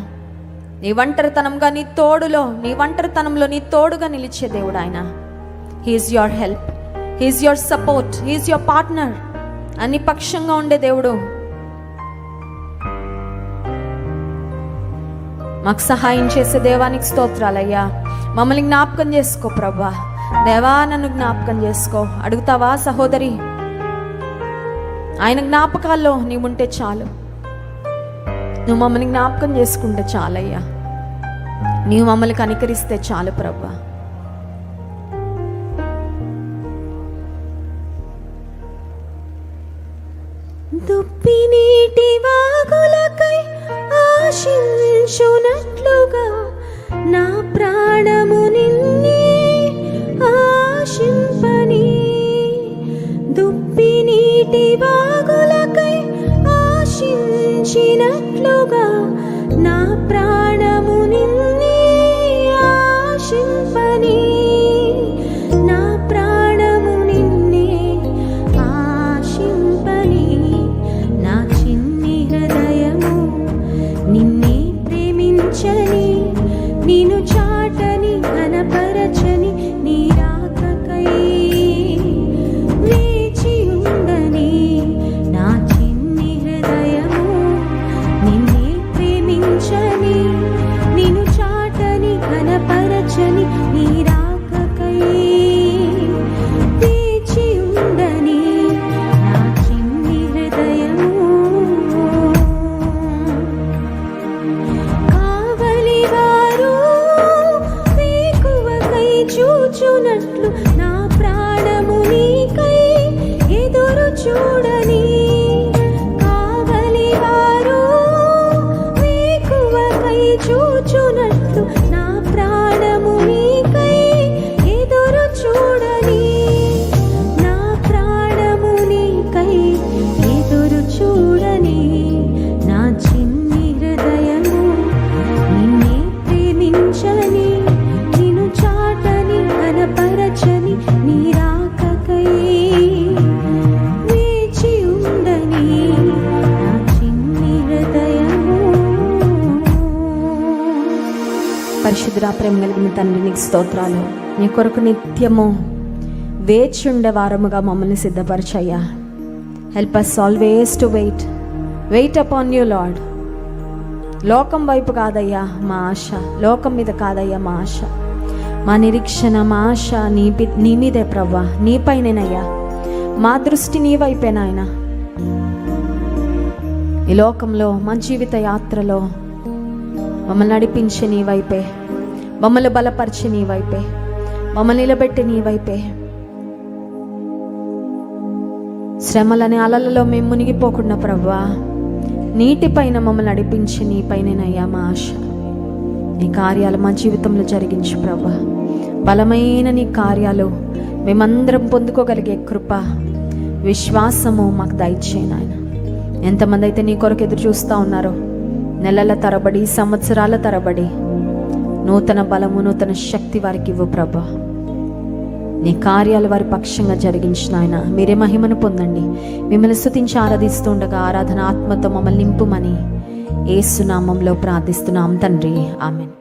నీ ఒంటరితనంగా నీ ఒంటరితనంలో నీ తోడుగా నిలిచే దేవుడు ఆయన. He's your help, he's your support, he's your partner. అన్ని పక్షంగా ఉండే దేవుడు. మాకు సహాయం చేసే దేవానికి స్తోత్రాలయ్యా. మమ్మల్ని జ్ఞాపకం చేసుకో ప్రభా. దేవా, నన్ను జ్ఞాపకం చేసుకో. అడుగుతావా సహోదరి? ఆయన జ్ఞాపకాల్లో నీవుంటే చాలు. నువ్వు మమ్మల్ని జ్ఞాపకం చేసుకుంటే చాలయ్యా. నీవు మమ్మల్ని కనికరిస్తే చాలు ప్రభా. దుప్పి నీటి వాగులకై ఆశించునట్లుగా నా ప్రాణము నిన్నే ఆశింపని. దుప్పి నీటి వాగులకై ఆశించినట్లుగా నా ప్రాణము నిన్నే ఆశింపని. నా ప్రాణము నిన్నే ఆశింపని. నా చిన్ని హృదయము నిన్నే ప్రేమించని, నిన్ను చాటని ఘనపరచని, నీ రాకకై వేచి ఉండని. నా చిన్ని హృదయము నిన్నే ప్రేమించని, నిన్ను చాటని ఘనపరచని, నీ రాకకై వేచి ఉండని. నా చిన్ని హృదయము కావలివారు వేకువకై చూచునట్లు నా ప్రాణము నీకై ఎదురు చూడని. కావలివారు వేకువకై చూచునట్లు నా ప్రాణము నీకై ఎదురు చూడని. నా ప్రాణము నీకై ఎదురు చూడని. నా చిన్ని హృదయము నిన్నే ప్రేమించని, నిన్ను చాటని ఘనపరచని, నీ రాకకై వేచి ఉండని. నా చిన్ని హృదయము. పరిశుద్ధుడా, ప్రేమ కలిగిన తండ్రి, నీకు స్తోత్రాలు. నీ కొరకు నిత్యము వేచి ఉండే వారముగా మమ్మల్ని సిద్ధపరచయ్యా. Help us always to wait upon you Lord. లోకం వైపు కాదయ్యా మా ఆశ, లోకం మీద కాదయ్యా మా ఆశ. మా నిరీక్షణ, మా ఆశ నీ మీదే ప్రభా, నీపైనేనయ్యా. మా దృష్టి నీ వైపేనాయన. ఈ లోకంలో మా జీవిత యాత్రలో మమ్మల్ని నడిపించే నీ వైపే, మమ్మల్ని బలపరిచే నీ వైపే, మమ్మల్ని నిలబెట్టి నీ వైపే. శ్రమలని అలలలో మేము మునిగిపోకుండా ప్రభా, నీటిపైన మమ్మల్ని నడిపించి నీపైనేనయ్యా మా ఆశ. నీ కార్యాలు మా జీవితంలో జరిగించు ప్రభా. బలమైన నీ కార్యాలు మేమందరం పొందుకోగలిగే కృప, విశ్వాసము మాకు దయచేయను ఆయన. ఎంతమంది అయితే నీ కొరకు ఎదురు చూస్తూ ఉన్నారో, నెలల తరబడి, సంవత్సరాల తరబడి, నూతన బలము, నూతన శక్తి వారికి ఇవ్వు ప్రభా. నీ కార్యాలు వారి పక్షంగా జరిగించిన ఆయన మీరే మహిమను పొందండి. మిమ్మల్ని స్తుతించి ఆరాధిస్తూ ఉండగా ఆరాధన ఆత్మతో మమ్మల్ని నింపుమని యేసు నామంలో ప్రార్థిస్తున్నాం తండ్రి, ఆమేన్.